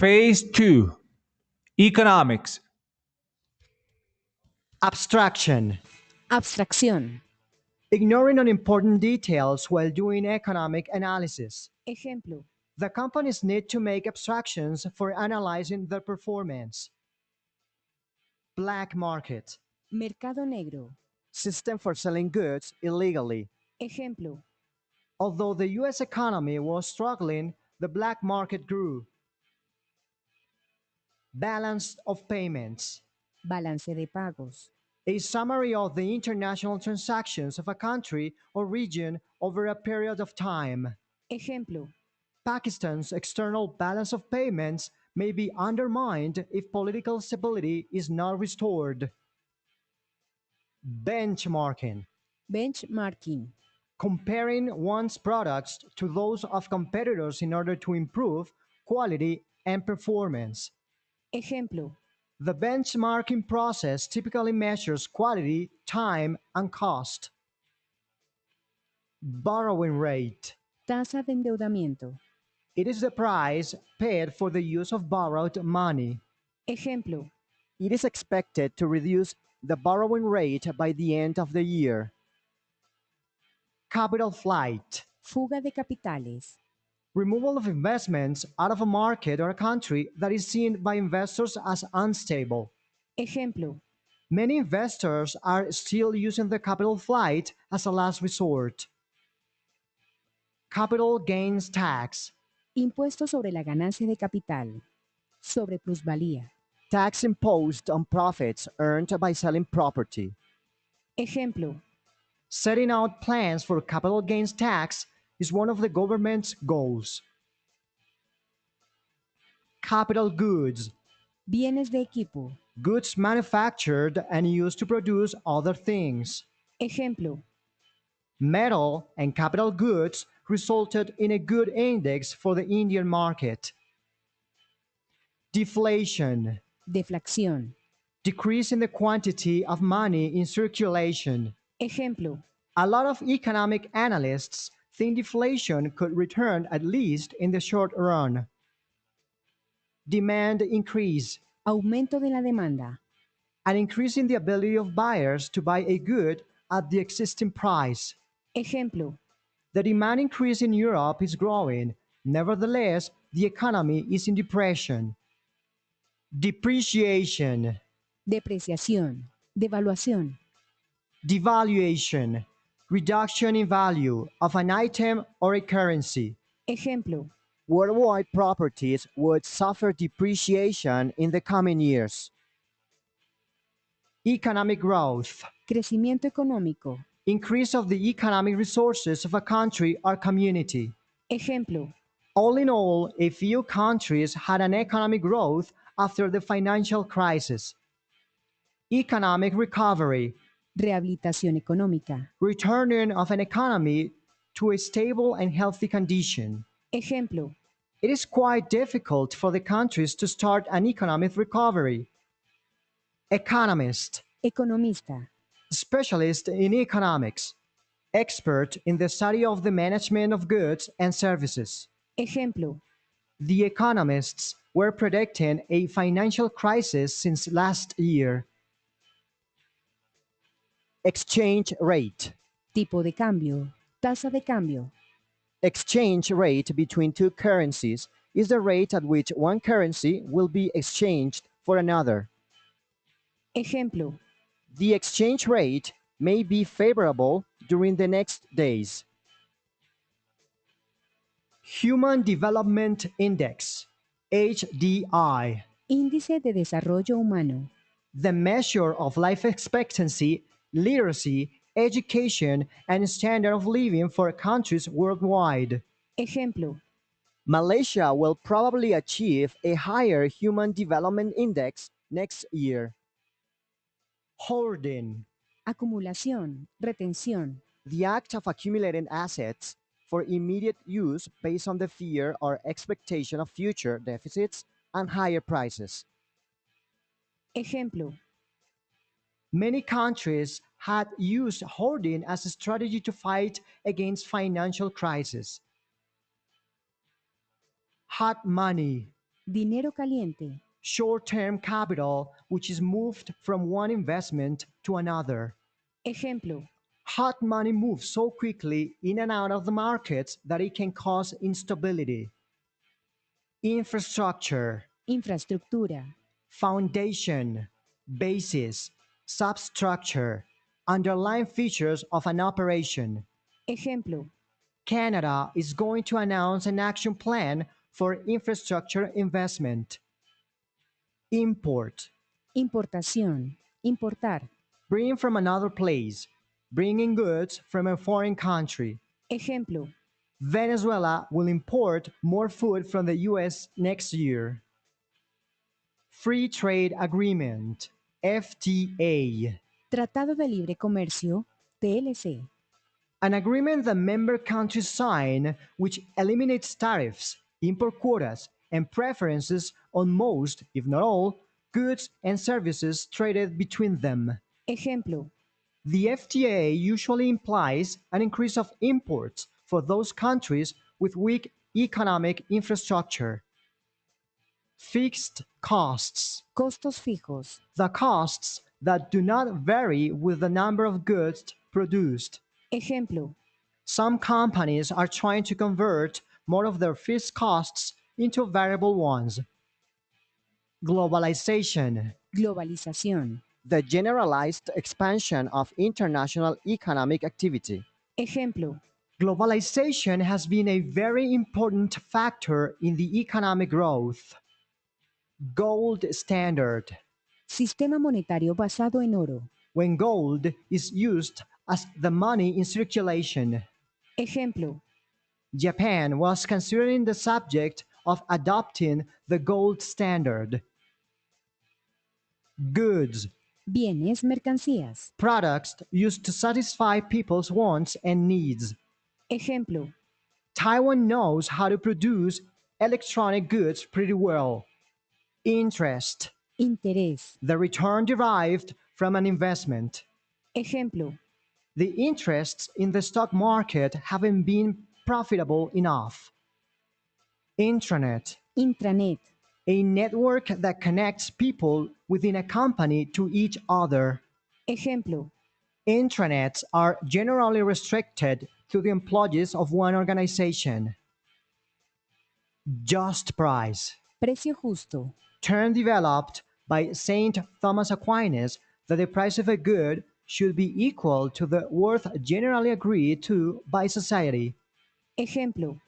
Phase 2 Economics. Abstraction. Abstracción. Ignoring unimportant details while doing economic analysis. Ejemplo. The companies need to make abstractions for analyzing their performance. Black market. Mercado negro. System for selling goods illegally. Ejemplo. Although the US economy was struggling, the black market grew. Balance of payments. Balance de pagos. A summary of the international transactions of a country or region over a period of time. Ejemplo. Pakistan's external balance of payments may be undermined if political stability is not restored. Benchmarking. Benchmarking. Comparing one's products to those of competitors in order to improve quality and performance. Ejemplo. The benchmarking process typically measures quality, time, and cost. Borrowing rate. Tasa de endeudamiento. It is the price paid for the use of borrowed money. Ejemplo. It is expected to reduce the borrowing rate by the end of the year. Capital flight. Fuga de capitales. Removal of investments out of a market or a country that is seen by investors as unstable. Ejemplo. Many investors are still using the capital flight as a last resort. Capital gains tax. Impuesto sobre la ganancia de capital. Sobre plusvalía. Tax imposed on profits earned by selling property. Ejemplo. Setting out plans for capital gains tax is one of the government's goals. Capital goods. Bienes de equipo. Goods manufactured and used to produce other things. Ejemplo. Metal and capital goods resulted in a good index for the Indian market. Deflation. Deflación. Decrease in the quantity of money in circulation. Ejemplo. A lot of economic analysts think deflation could return at least in the short run. Demand increase. Aumento de la demanda. An increase in the ability of buyers to buy a good at the existing price. Ejemplo. The demand increase in Europe is growing. Nevertheless, the economy is in depression. Depreciation. Depreciación. Devaluación. Devaluation. Reduction in value of an item or a currency. Ejemplo. Worldwide properties would suffer depreciation in the coming years. Economic growth. Crecimiento económico. Increase of the economic resources of a country or community. Ejemplo. All in all, a few countries had an economic growth after the financial crisis. Economic recovery. Rehabilitación económica. Returning of an economy to a stable and healthy condition. Ejemplo. It is quite difficult for the countries to start an economic recovery. Economist. Economista. Specialist in economics. Expert in the study of the management of goods and services. Ejemplo. The economists were predicting a financial crisis since last year. Exchange rate. Tipo de cambio. Tasa de cambio. Exchange rate between two currencies is the rate at which one currency will be exchanged for another. Ejemplo. The exchange rate may be favorable during the next days. Human Development Index, HDI, Índice de desarrollo humano. the measure of life expectancy, literacy, education, and standard of living for countries worldwide. Ejemplo. Malaysia will probably achieve a higher Human Development Index next year. Hoarding, Acumulación. Retención. the act of accumulating assets for immediate use based on the fear or expectation of future deficits and higher prices. Ejemplo. Many countries had used hoarding as a strategy to fight against financial crisis. Hot money, dinero caliente, short-term capital which is moved from one investment to another. ejemplo, Hot money moves so quickly in and out of the markets that it can cause instability. Infrastructure, infraestructura, foundation, basis, substructure, underlying features of an operation. ejemplo, Canada is going to announce an action plan for infrastructure investment. Import, importación, importar, bring from another place, bringing goods from a foreign country. ejemplo, Venezuela will import more food from the US next year. Free Trade Agreement, FTA, Tratado de Libre Comercio, TLC, an agreement that member countries sign which eliminates tariffs, import quotas, and preferences on most, if not all, goods and services traded between them. ejemplo, The FTA usually implies an increase of imports for those countries with weak economic infrastructure. Fixed costs, costos fijos, the costs that do not vary with the number of goods produced. ejemplo, Some companies are trying to convert more of their fixed costs into variable ones. Globalization, globalización, the generalized expansion of international economic activity. ejemplo, Globalization has been a very important factor in the economic growth. Gold standard, sistema monetario basado en oro, when gold is used as the money in circulation. ejemplo, Japan was considering the subject of adopting the gold standard. Goods, bienes, mercancías, products used to satisfy people's wants and needs. ejemplo, Taiwan knows how to produce electronic goods pretty well. Interest, interés, the return derived from an investment. ejemplo, The interests in the stock market haven't been profitable enough. Intranet, intranet, a network that connects people within a company to each other. ejemplo, Intranets are generally restricted to the employees of one organization. Just price, precio justo, term developed by Saint Thomas Aquinas that the price of a good should be equal to the worth generally agreed to by society. ejemplo,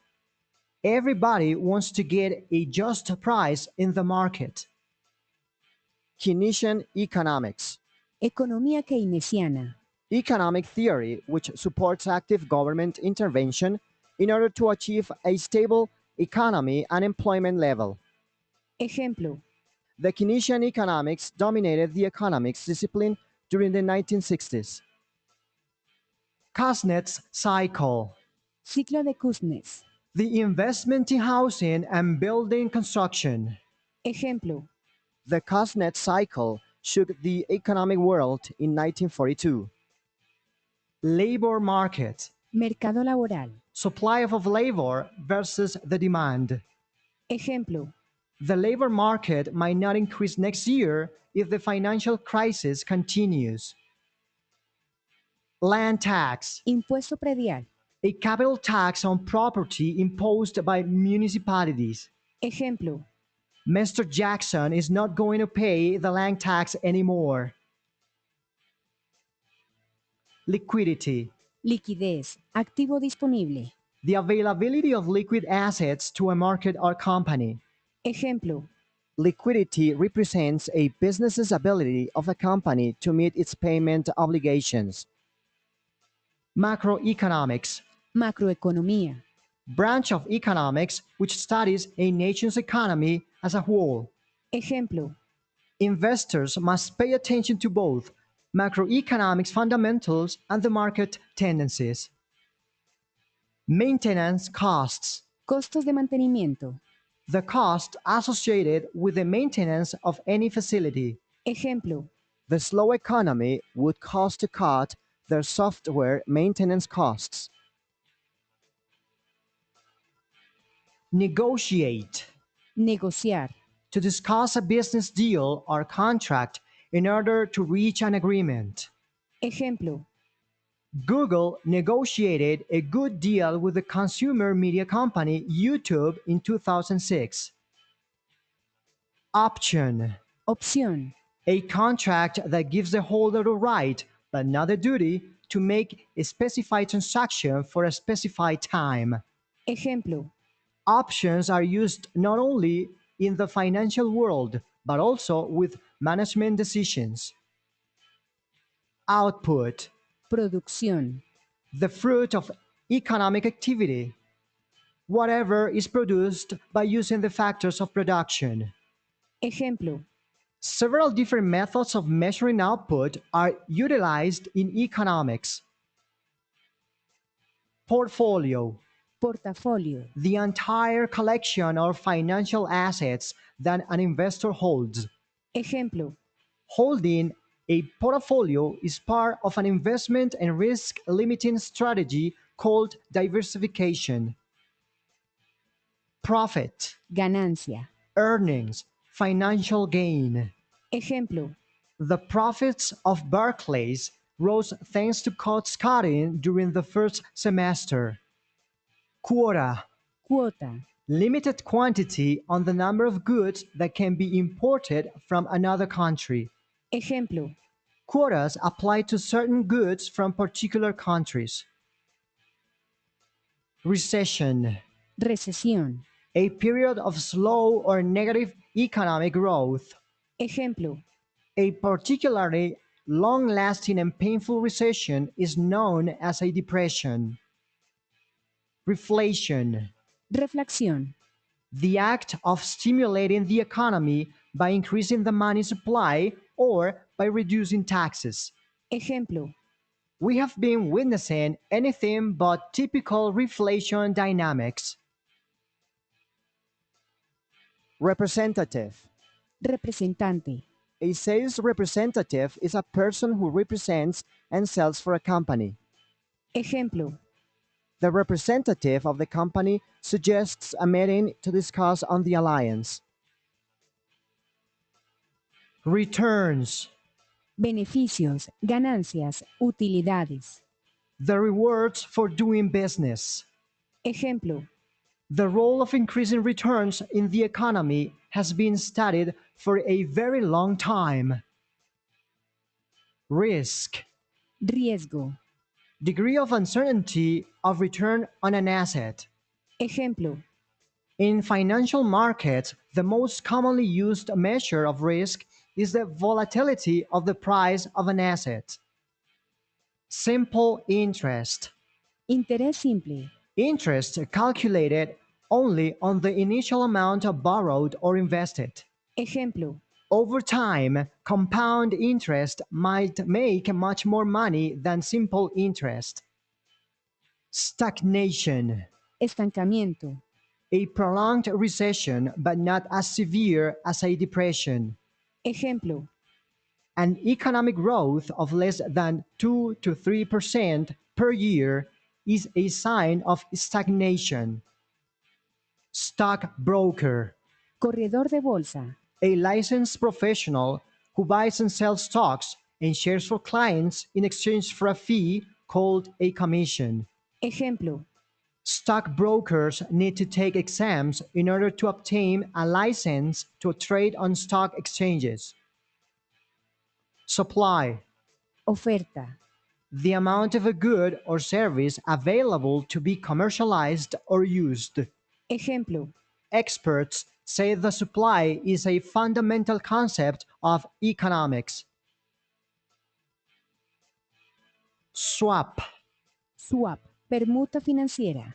Everybody wants to get a just price in the market. Keynesian economics, economía keynesiana, economic theory which supports active government intervention in order to achieve a stable economy and employment level. ejemplo, The Keynesian economics dominated the economics discipline during the 1960s. Kuznets cycle, ciclo de Kuznets, the investment in housing and building construction. ejemplo, The Kuznets cycle shook the economic world in 1942. Labor market, mercado laboral, supply of labor versus the demand. ejemplo, The labor market might not increase next year if the financial crisis continues. Land tax, impuesto predial, a capital tax on property imposed by municipalities. ejemplo, Mr. Jackson is not going to pay the land tax anymore. Liquidity, liquidez, activo disponible, the availability of liquid assets to a market or company. ejemplo, Liquidity represents a business's ability of a company to meet its payment obligations. Macroeconomics, macroeconomía, branch of economics which studies a nation's economy as a whole. ejemplo, Investors must pay attention to both macroeconomics fundamentals and the market tendencies. Maintenance costs, costos de mantenimiento, the cost associated with the maintenance of any facility. ejemplo, The slow economy would cost to cut their software maintenance costs. Negotiate, negociar, To discuss a business deal or contract in order to reach an agreement. ejemplo, Google negotiated a good deal with the consumer media company YouTube in 2006. Option. opción, A contract that gives the holder the right, but not the duty, to make a specified transaction for a specified time. ejemplo, Options are used not only in the financial world, but also with management decisions. Output. producción, The fruit of economic activity. Whatever is produced by using the factors of production. ejemplo, Several different methods of measuring output are utilized in economics. Portfolio. portafolio, The entire collection of financial assets that an investor holds. ejemplo, Holding a portfolio is part of an investment and risk limiting strategy called diversification. Profit. ganancia, Earnings. Financial gain. ejemplo, The profits of Barclays rose thanks to cost cutting during the first semester. Quota. cuota, Limited quantity on the number of goods that can be imported from another country. ejemplo, Quotas apply to certain goods from particular countries. Recession. recesión, A period of slow or negative economic growth. ejemplo, A particularly long-lasting and painful recession is known as a depression. Reflation. reflexión, The act of stimulating the economy by increasing the money supply or by reducing taxes. ejemplo, We have been witnessing anything but typical reflation dynamics. Representative. representante, A sales representative is a person who represents and sells for a company. ejemplo, The representative of the company suggests a meeting to discuss on the alliance. Returns. beneficios, ganancias, utilidades, The rewards for doing business. ejemplo, The role of increasing returns in the economy has been studied for a very long time. Risk. riesgo, Degree of uncertainty of return on an asset. ejemplo, In financial markets, the most commonly used measure of risk is the volatility of the price of an asset. Simple interest. interés simple, Interest calculated only on the initial amount borrowed or invested. ejemplo, Over time, compound interest might make much more money than simple interest. Stagnation. estancamiento, A prolonged recession, but not as severe as a depression. ejemplo, An economic growth of less than 2 to 3% per year is a sign of stagnation. Stockbroker. corredor de bolsa, A licensed professional who buys and sells stocks and shares for clients in exchange for a fee called a commission. ejemplo, Stockbrokers need to take exams in order to obtain a license to trade on stock exchanges. Supply. oferta, The amount of a good or service available to be commercialized or used. ejemplo, Experts say the supply is a fundamental concept of economics. Swap. swap, permuta financiera,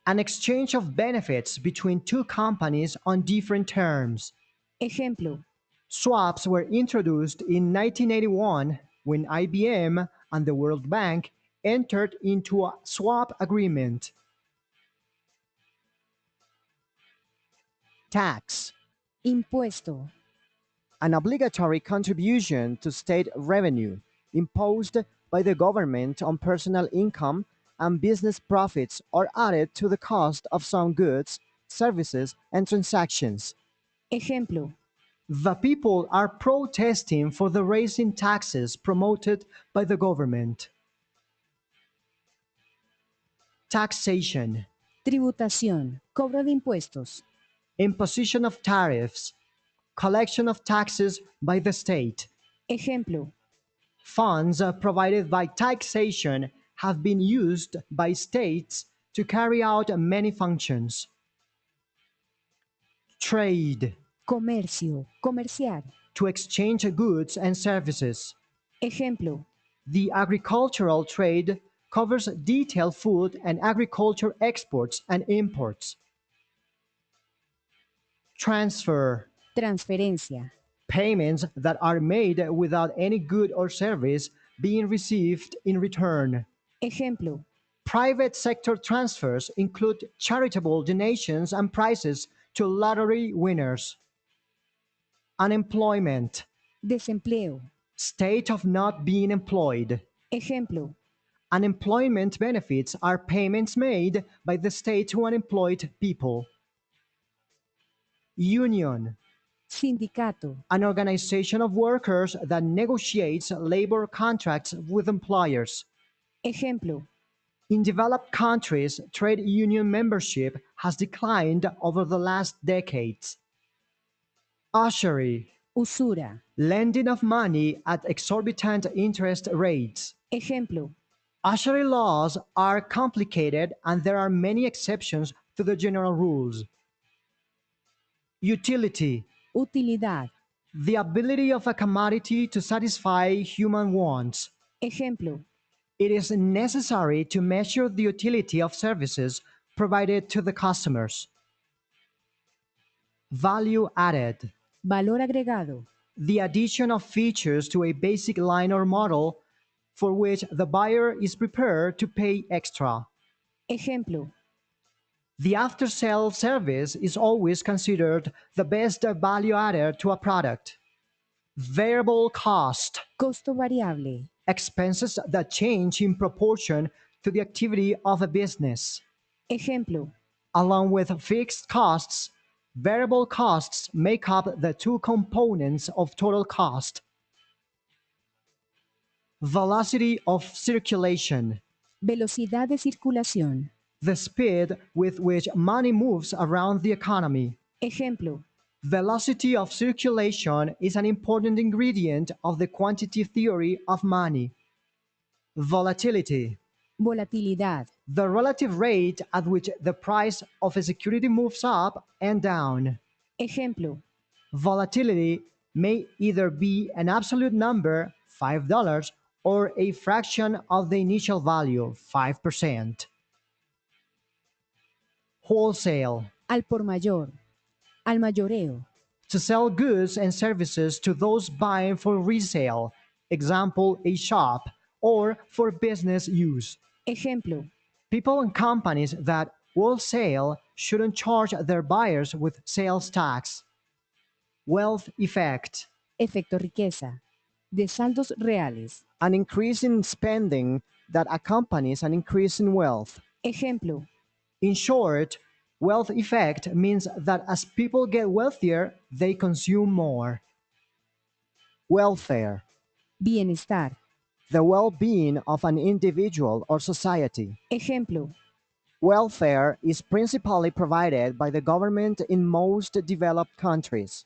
An exchange of benefits between two companies on different terms. ejemplo, Swaps were introduced in 1981 when IBM and the World Bank entered into a swap agreement. Tax. impuesto, An obligatory contribution to state revenue imposed by the government on personal income and business profits or added to the cost of some goods, services, and transactions. Ejemplo, The people are protesting for the raising taxes promoted by the government. Taxation, tributación, cobro de impuestos. imposition of tariffs, collection of taxes by the state. Ejemplo, Funds provided by taxation have been used by states to carry out many functions. Trade, comercio, comercial. to exchange goods and services. Ejemplo, The agricultural trade covers detailed food and agriculture exports and imports. Transfer, transferencia. payments that are made without any good or service being received in return. Ejemplo, Private sector transfers include charitable donations and prizes to lottery winners. Unemployment, desempleo. state of not being employed. Ejemplo, Unemployment benefits are payments made by the state to unemployed people. Union, sindicato. an organization of workers that negotiates labor contracts with employers. Ejemplo, In developed countries, trade union membership has declined over the last decades. Usury, usura. lending of money at exorbitant interest rates. Ejemplo, Usury laws are complicated and there are many exceptions to the general rules. Utility, utilidad. the ability of a commodity to satisfy human wants. Ejemplo, It is necessary to measure the utility of services provided to the customers. Value added, valor agregado. the addition of features to a basic line or model for which the buyer is prepared to pay extra. Ejemplo, The after-sale service is always considered the best value added to a product. Variable cost, costo variable. expenses that change in proportion to the activity of a business. Ejemplo, Along with fixed costs, variable costs make up the two components of total cost. Velocity of circulation, velocidad de circulación. the speed with which money moves around the economy. Ejemplo, Velocity of circulation is an important ingredient of the quantity theory of money. Volatility, volatilidad. the relative rate at which the price of a security moves up and down. Ejemplo, Volatility may either be an absolute number, $5, or a fraction of the initial value, 5%. Wholesale, al por mayor. Al mayoreo. to sell goods and services to those buying for resale, example, a shop, or for business use. Ejemplo, People and companies that wholesale shouldn't charge their buyers with sales tax. Wealth effect, efecto riqueza. De saldos reales. an increase in spending that accompanies an increase in wealth. Ejemplo, In short, wealth effect means that as people get wealthier, they consume more. Welfare, bienestar. the well-being of an individual or society. Ejemplo, Welfare is principally provided by the government in most developed countries.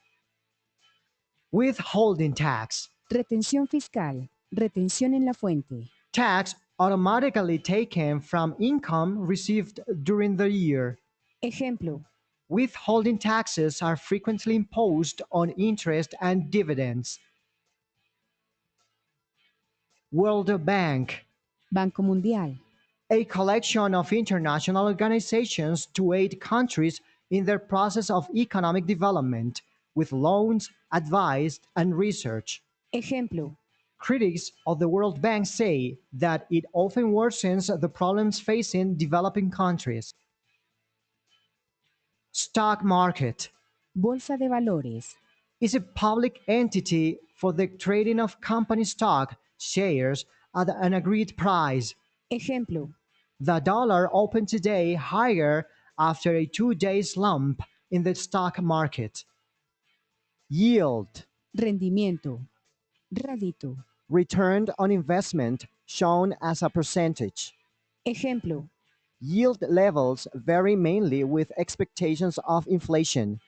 Withholding tax, retención fiscal. Retención en la fuente. tax automatically taken from income received during the year. Ejemplo, Withholding taxes are frequently imposed on interest and dividends. World Bank, Banco Mundial. a collection of international organizations to aid countries in their process of economic development with loans, advice, and research. Ejemplo, Critics of the World Bank say that it often worsens the problems facing developing countries. Stock market bolsa de valores. is a public entity for the trading of company stock shares at an agreed price. Ejemplo, The dollar opened today higher after a 2-day slump in the stock market. yield, rendimiento, rédito. return on investment shown as a percentage. Ejemplo, Yield levels vary mainly with expectations of inflation.